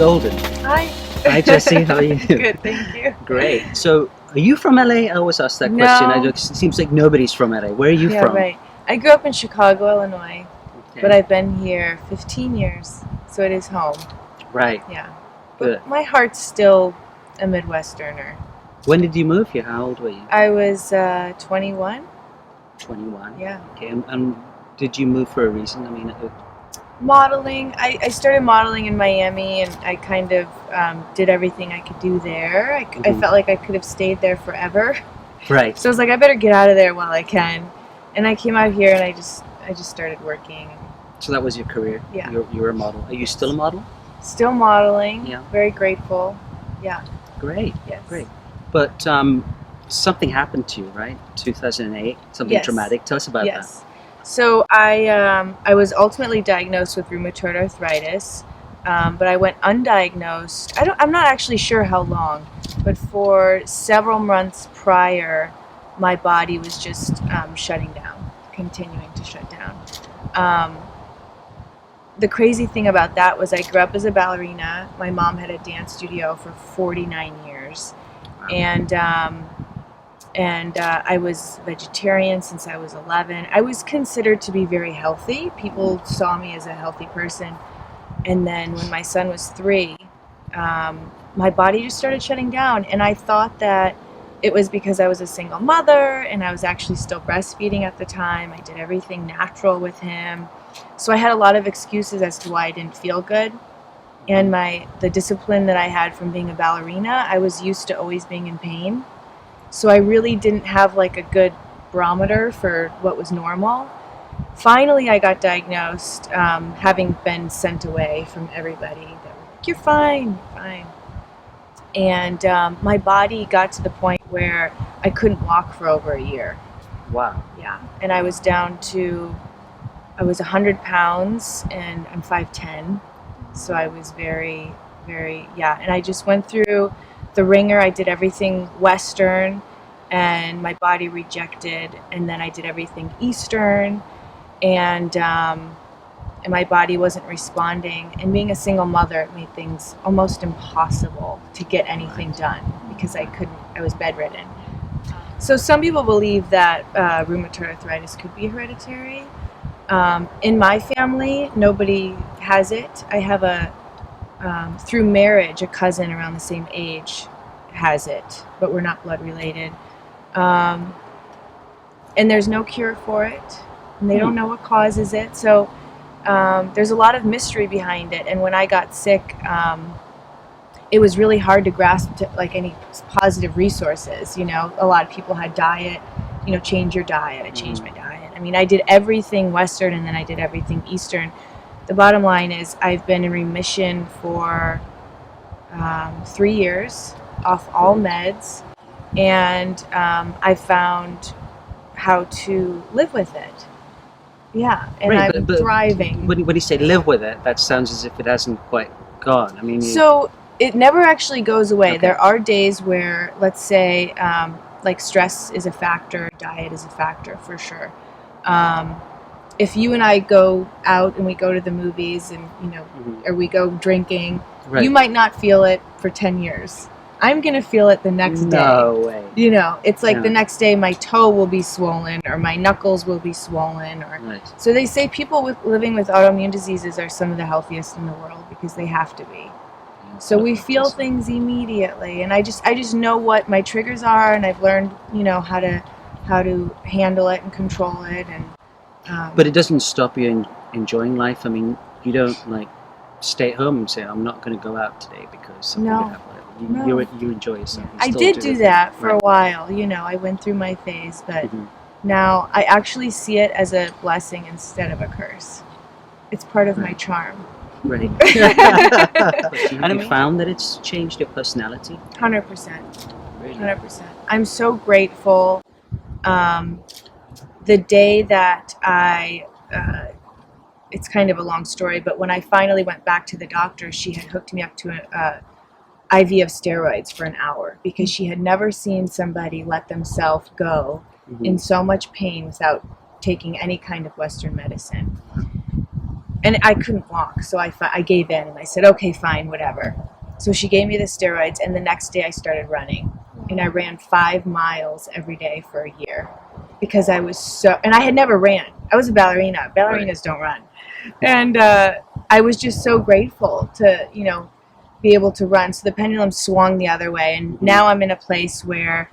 Golden. Hi. Hi, Jessie. How are you? Good, thank you. Great. So, are you from LA? I always ask that question. No. It seems like nobody's from LA. Where are you Yeah, from? right. I grew up in Chicago, Illinois, Okay. but I've been here 15 years, so it is home. Right. Yeah. Good. But my heart's still a Midwesterner. When did you move here? How old were you? I was 21. 21. Yeah. Okay. And did you move for a reason? I mean, Modeling. I started modeling in Miami, and I kind of did everything I could do there. I felt like I could have stayed there forever. right. So I was like, I better get out of there while I can. And I came out here, and I just started working. So that was your career? Yeah. You were a model. Are you still a model? Still modeling. Yeah. Very grateful. Yeah. Great. Yes. Great. But something happened to you, right? 2008. Something Yes. dramatic. Tell us about Yes. So I was ultimately diagnosed with rheumatoid arthritis, but I went undiagnosed. I'm not actually sure how long, but for several months prior, my body was just shutting down, continuing to shut down. The crazy thing about that was I grew up as a ballerina. My mom had a dance studio for 49 years, that. and I was vegetarian since I was 11. I was considered to be very healthy. People saw me as a healthy person. And then when my son was 3, my body just started shutting down. And I thought that it was because I was a single mother and I was actually still breastfeeding at the time. I did everything natural with him. So I had a lot of excuses as to why I didn't feel good. And the discipline that I had from being a ballerina, I was used to always being in pain. So I really didn't have like a good barometer for what was normal. Finally, I got diagnosed, having been sent away from everybody. That were like, you're fine, you're fine. And my body got to the point where I couldn't walk for over a year. Wow. Yeah. And I was down to, I was 100 pounds and I'm 5'10". So I was very, very, and I just went through the ringer. I did everything Western and my body rejected, and then I did everything Eastern, and my body wasn't responding. And being a single mother, it made things almost impossible to get anything done because I was bedridden. So some people believe that rheumatoid arthritis could be hereditary. In my family, nobody has it. I have through marriage, a cousin around the same age has it, but we're not blood related. And there's no cure for it, and they don't know what causes it. So there's a lot of mystery behind it. And when I got sick, it was really hard to grasp like any positive resources. You know, a lot of people had diet. You know, change your diet. I changed my diet. I mean, I did everything Western, and then I did everything Eastern. The bottom line is I've been in remission for 3 years off all meds, and I found how to live with it. Yeah, and Right, I'm but thriving. When you say live with it, that sounds as if it hasn't quite gone. I mean, So it never actually goes away. Okay. There are days where, let's say, like stress is a factor, diet is a factor for sure. If you and I go out and we go to the movies and, or we go drinking, right. you might not feel it for 10 years. I'm going to feel it the next day. No way. You know, it's like Yeah. the next day my toe will be swollen or my knuckles will be swollen. Right. So they say people living with autoimmune diseases are some of the healthiest in the world because they have to be. So we feel things immediately, and I just know what my triggers are, and I've learned, how to handle it and control it. And but it doesn't stop you enjoying life. I mean, you don't like stay at home and say, I'm not going to go out today because something could happen. You enjoy yourself. I did do that for a while. I went through my phase, but now I actually see it as a blessing instead of a curse. It's part of my charm. Right. And have you found that it's changed your personality? 100%. Really? 100%. I'm so grateful. The day that it's kind of a long story, but when I finally went back to the doctor, she had hooked me up to an IV of steroids for an hour because she had never seen somebody let themselves go in so much pain without taking any kind of Western medicine. and I couldn't walk, so I gave in and I said, okay, fine, whatever. So she gave me the steroids, and the next day I started running, and I ran 5 miles every day for a year because I was and I had never ran. I was a ballerina. Ballerinas don't run. And I was just so grateful to, be able to run. So the pendulum swung the other way, and now I'm in a place where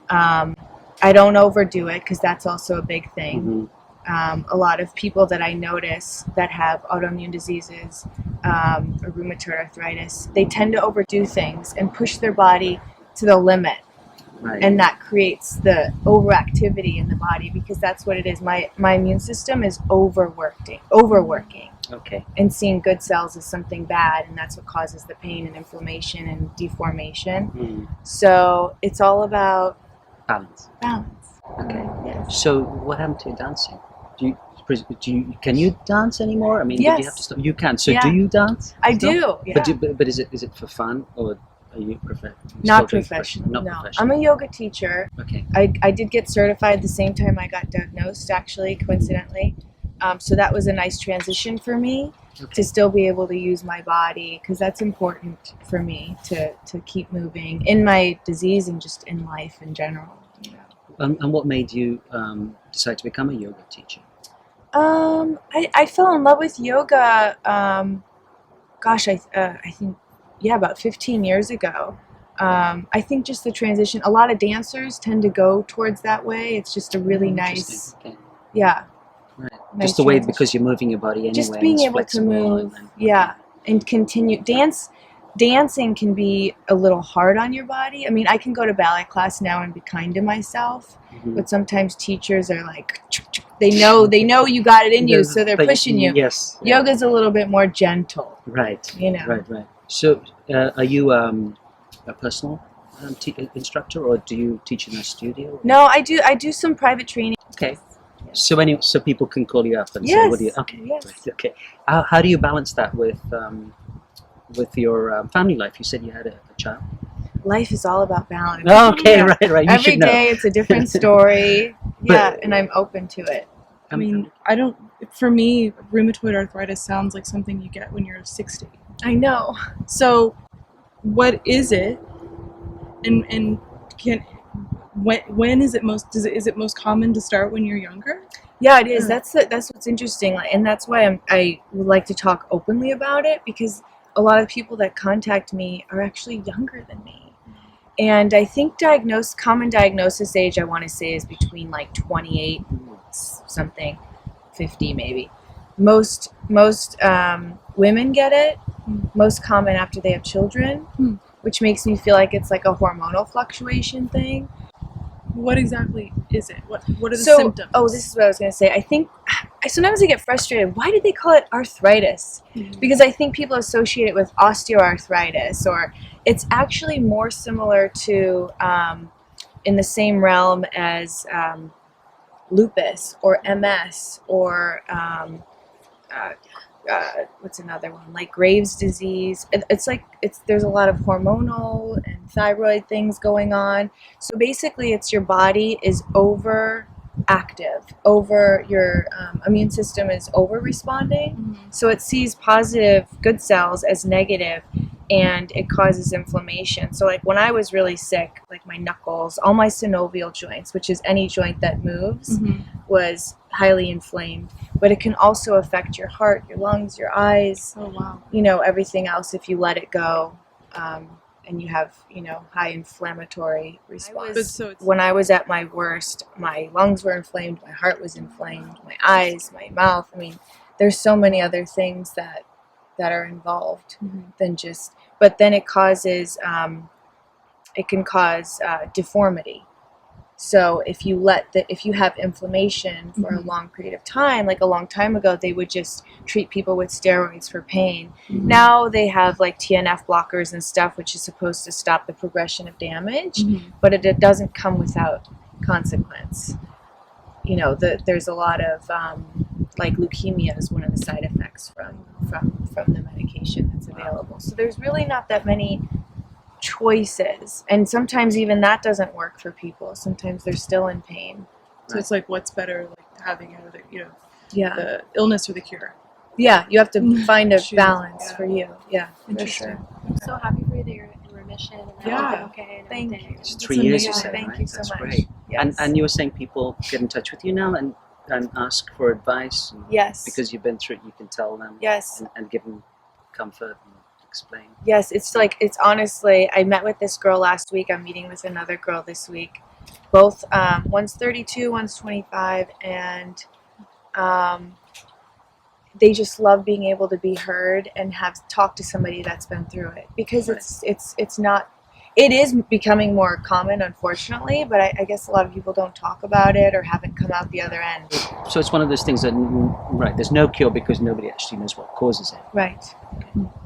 I don't overdo it, because that's also a big thing. A lot of people that I notice that have autoimmune diseases or rheumatoid arthritis, they tend to overdo things and push their body to the limit. Right. And that creates the overactivity in the body, because that's what it is. My immune system is overworking. Okay. And seeing good cells is something bad, and that's what causes the pain and inflammation and deformation. So it's all about balance. Okay. Yes. So what happened to your dancing? Can you dance anymore? I mean, yes. Did you have to stop? You can. So do you dance? I do. Yeah. But is it for fun, or are you not professional? Not no. professional. I'm a yoga teacher. Okay. I did get certified the same time I got diagnosed, actually, coincidentally. So that was a nice transition for me to still be able to use my body, because that's important for me to keep moving in my disease and just in life in general. And what made you decide to become a yoga teacher? I fell in love with yoga. I think about 15 years ago. I think just the transition. A lot of dancers tend to go towards that way. It's just a really nice, okay. yeah. Right. Nice just the way, transition. because you're moving your body anyway. Just being able to move, and continue. Dancing can be a little hard on your body. I mean, I can go to ballet class now and be kind to myself, but sometimes teachers are like, they know you got it in you, so they're pushing you. Yes. Yoga's a little bit more gentle. Right. Right. So, are you a personal instructor, or do you teach in a studio? No, I do some private training. Okay. So so people can call you up and say, yes. "What do you?" Okay. Yes. Okay. How do you balance that with your family life? You said you had a child. Life is all about balance. Okay, right. You Every should know. day it's a different story. And I'm open to it. I mean, for me, rheumatoid arthritis sounds like something you get when you're 60. I know. So, what is it? And when is it is it most common to start when you're younger? Yeah, it is. That's what's interesting, and that's why I would like to talk openly about it, because a lot of people that contact me are actually younger than me. And I think common diagnosis age, I want to say, is between like 28 something, 50 maybe. Most women get it, most common after they have children, which makes me feel like it's like a hormonal fluctuation thing. What exactly is it? What are the symptoms? Oh, this is what I was going to say. I think sometimes I get frustrated. Why did they call it arthritis? Because I think people associate it with osteoarthritis, or it's actually more similar to in the same realm as lupus or MS or what's another one, like Graves' disease. There's a lot of hormonal and thyroid things going on. So basically it's your body is overactive, your immune system is over responding. So it sees positive good cells as negative, and it causes inflammation. So like when I was really sick, like my knuckles, all my synovial joints, which is any joint that moves, was highly inflamed. But it can also affect your heart, your lungs, your eyes, everything else if you let it go, and you have, high inflammatory response. When I was at my worst, my lungs were inflamed, my heart was inflamed, my eyes, my mouth. I mean, there's so many other things that are involved than just, but then it causes, it can cause deformity. So if you have inflammation for a long period of time, like a long time ago, they would just treat people with steroids for pain. Now they have like TNF blockers and stuff, which is supposed to stop the progression of damage, but it doesn't come without consequence. There's a lot of like leukemia is one of the side effects from the medication that's available. So there's really not that many choices, and sometimes even that doesn't work for people. Sometimes they're still in pain. So it's like, what's better, like having the illness or the cure? Yeah, you have to find a Choose, balance yeah. for you. Yeah, for Interesting. sure. I'm so happy for you that you're in remission and Yeah. that you're okay and Thank everything. you. It's That's 3 years, you amazing. said, Thank right? you so That's much. great. Yes. And you were saying people get in touch with you now and ask for advice? And Yes. because you've been through it, you can tell them Yes. and give them comfort and explain. Yes, it's like, it's honestly, I met with this girl last week. I'm meeting with another girl this week. Both, one's 32, one's 25, and they just love being able to be heard and have talk to somebody that's been through it, because Right. it's not, it is becoming more common, unfortunately, but I guess a lot of people don't talk about it or haven't come out the other end. So it's one of those things that, right, there's no cure because nobody actually knows what causes it. Right.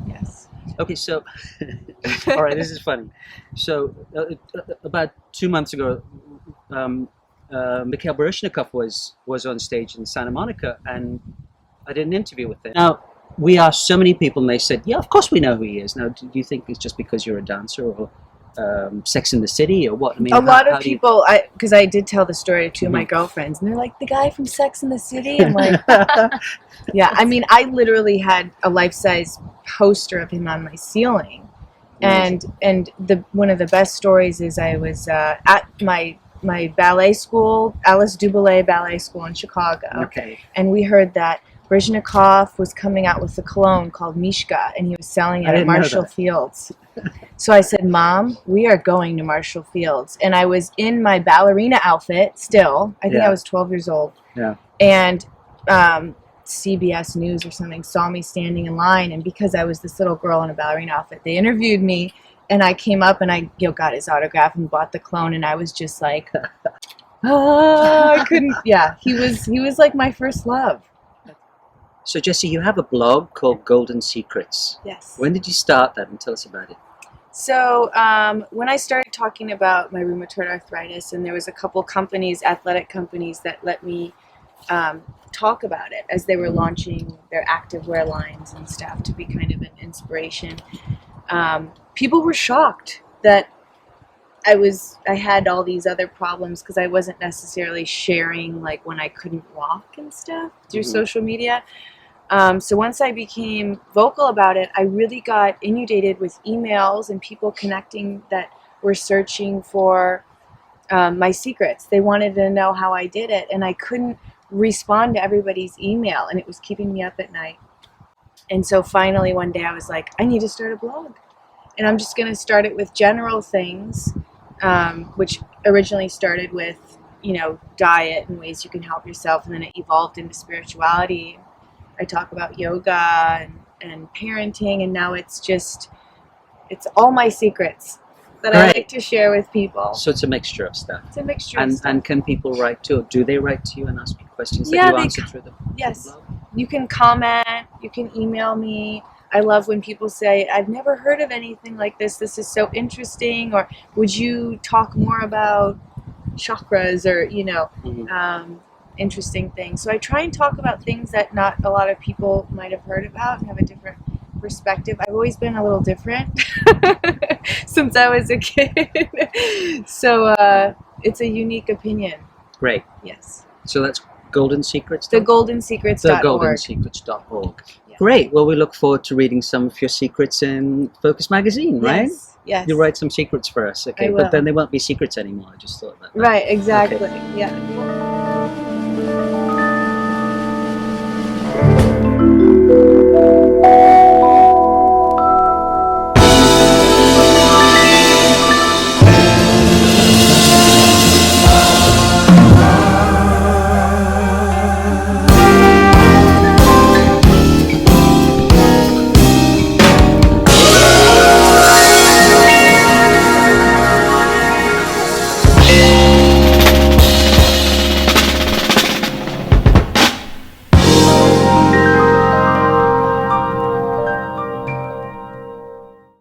Yes. Okay, so, all right, this is funny. So about 2 months ago, Mikhail Baryshnikov was on stage in Santa Monica, and I did an interview with him. Now, we asked so many people, and they said, yeah, of course we know who he is. Now, do you think it's just because you're a dancer or Sex in the City or what? I mean, A lot of how do you- people, because I did tell the story to two of my Mhm. girlfriends, and they're like, the guy from Sex in the City? I'm like, yeah, I mean, I literally had a life-size poster of him on my ceiling. And the one of the best stories is I was at my ballet school, Alice Duboulay Ballet School in Chicago, Okay. and we heard that Baryshnikov was coming out with a cologne called Mishka, and he was selling it I at didn't know Marshall that. Fields. So I said, Mom, we are going to Marshall Fields. And I was in my ballerina outfit still. I think Yeah. I was 12 years old. Yeah. And CBS News or something saw me standing in line. And because I was this little girl in a ballerina outfit, they interviewed me. And I came up and I got his autograph and bought the clone. And I was just like, I couldn't. Yeah, he was like my first love. So, Jessie, you have a blog called Golden Secrets. Yes. When did you start that, and tell us about it? So when I started talking about my rheumatoid arthritis, and there was a couple companies, athletic companies, that let me talk about it as they were launching their activewear lines and stuff to be kind of an inspiration. People were shocked that I had all these other problems because I wasn't necessarily sharing like when I couldn't walk and stuff through social media. So once I became vocal about it, I really got inundated with emails and people connecting that were searching for my secrets. They wanted to know how I did it, and I couldn't respond to everybody's email, and it was keeping me up at night. And so finally one day I was like, I need to start a blog. And I'm just going to start it with general things, which originally started with, diet and ways you can help yourself, and then it evolved into spirituality. I talk about yoga and parenting, and now it's all my secrets that I like to share with people. So it's a mixture of stuff. It's a mixture of stuff. And can people write to, do they write to you and ask you questions that Yeah, you they answer through the Yes. blog? You can comment, you can email me. I love when people say, I've never heard of anything like this. This is so interesting. Or would you talk more about chakras or, interesting things. So I try and talk about things that not a lot of people might have heard about and have a different perspective. I've always been a little different since I was a kid. So it's a unique opinion. Great. Yes. So that's Golden Secrets? TheGoldenSecrets.org. TheGoldenSecrets.org. Yeah. Great. Well, we look forward to reading some of your secrets in Focus Magazine, right? Yes. You write some secrets for us, okay? I will. But then they won't be secrets anymore. I just thought about that. Right, exactly. Okay. Yeah.